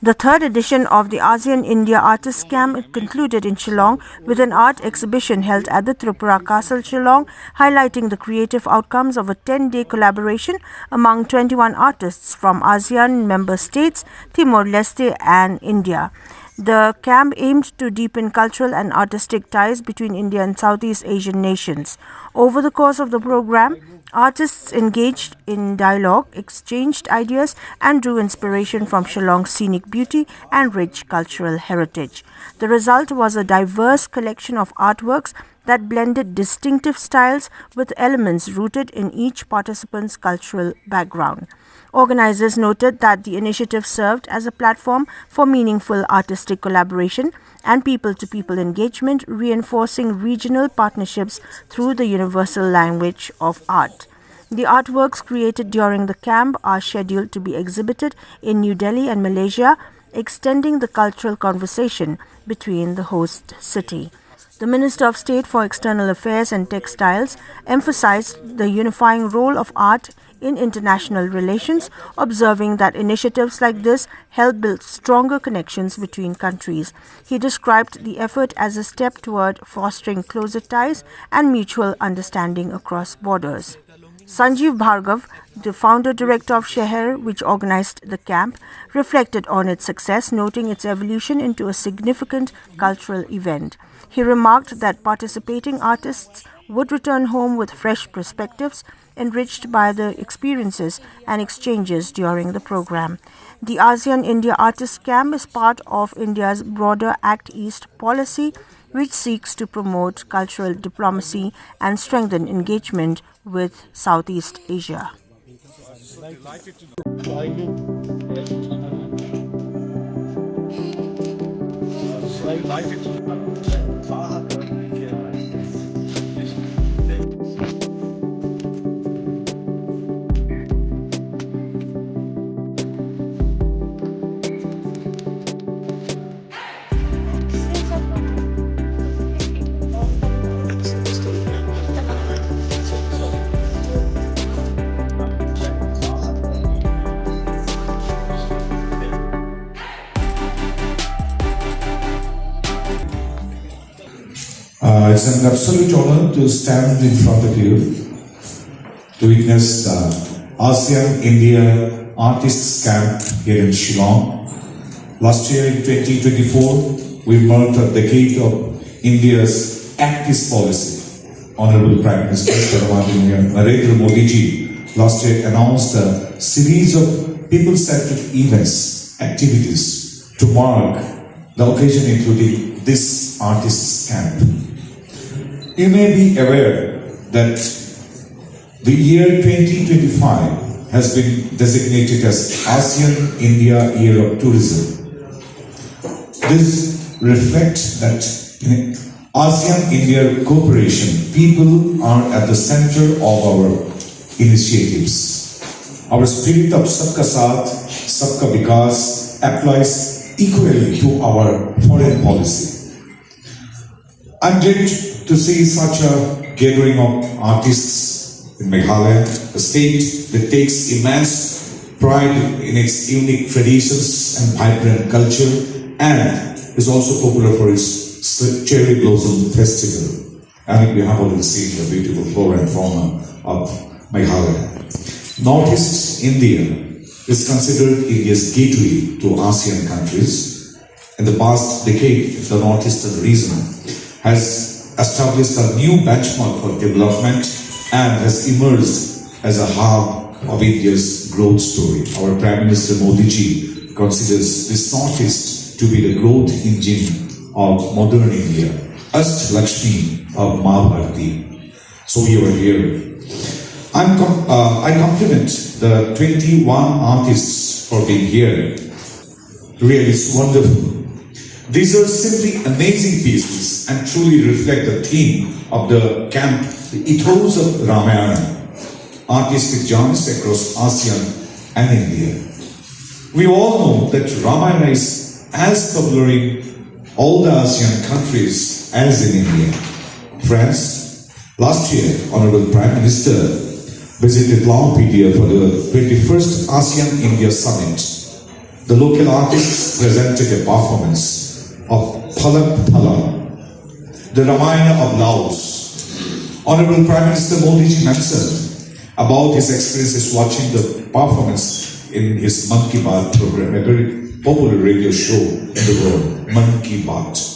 The third edition of the ASEAN-India Artists Camp concluded in Shillong with an art exhibition held at the Tripura Castle, Shillong, highlighting the creative outcomes of a 10-day collaboration among 21 artists from ASEAN member states, Timor-Leste and India. The camp aimed to deepen cultural and artistic ties between India and Southeast Asian nations. Over the course of the program, artists engaged in dialogue, exchanged ideas and drew inspiration from Shillong's scenic beauty and rich cultural heritage. The result was a diverse collection of artworks that blended distinctive styles with elements rooted in each participant's cultural background. Organizers noted that the initiative served as a platform for meaningful artistic collaboration and people-to-people engagement, reinforcing regional partnerships through the universal language of art. The artworks created during the camp are scheduled to be exhibited in New Delhi and Malaysia, extending the cultural conversation between the host city. The Minister of State for External Affairs and Textiles emphasized the unifying role of art in international relations, observing that initiatives like this help build stronger connections between countries. He described the effort as a step toward fostering closer ties and mutual understanding across borders. Sanjeev Bhargav, the founder-director of Sheher, which organized the camp, reflected on its success, noting its evolution into a significant cultural event. He remarked that participating artists would return home with fresh perspectives, enriched by the experiences and exchanges during the program. The ASEAN-India Artists Camp is part of India's broader Act East policy, which seeks to promote cultural diplomacy and strengthen engagement with Southeast Asia. It's an absolute honor to stand in front of you to witness the ASEAN-India Artists Camp here in Shillong. Last year in 2024, we marked a decade of India's Act East policy. Honorable Prime Minister Narendra Modi ji last year announced a series of people-centered events, activities to mark the occasion, including this Artists Camp. You may be aware that the year 2025 has been designated as ASEAN-India Year of Tourism. This reflects that in ASEAN-India cooperation, people are at the center of our initiatives. Our spirit of Sabka Saath, Sabka Vikas applies equally to our foreign policy. I'm glad to see such a gathering of artists in Meghalaya, a state that takes immense pride in its unique traditions and vibrant culture, and is also popular for its cherry blossom festival. I think we have already seen the beautiful flora and fauna of Meghalaya. Northeast India is considered India's gateway to ASEAN countries. In the past decade, the northeastern region has established a new benchmark for development and has emerged as a hub of India's growth story. Our Prime Minister Modi ji considers this northeast to be the growth engine of modern India, Ast Lakshmi of Mahabharati. So you are here. I compliment the 21 artists for being here. Really, it's wonderful. These are simply amazing pieces and truly reflect the theme of the camp, the ethos of Ramayana, artistic genres across ASEAN and India. We all know that Ramayana is as popular in all the ASEAN countries as in India. Friends, last year, Honorable Prime Minister visited Long for the 21st ASEAN-India Summit. the local artists presented a performance of Palak Phala, the Ramayana of Laos. Honorable Prime Minister Modi ji mentioned about his experiences watching the performance in his Man Ki Baat program, a very popular radio show in the world, Man Ki Baat.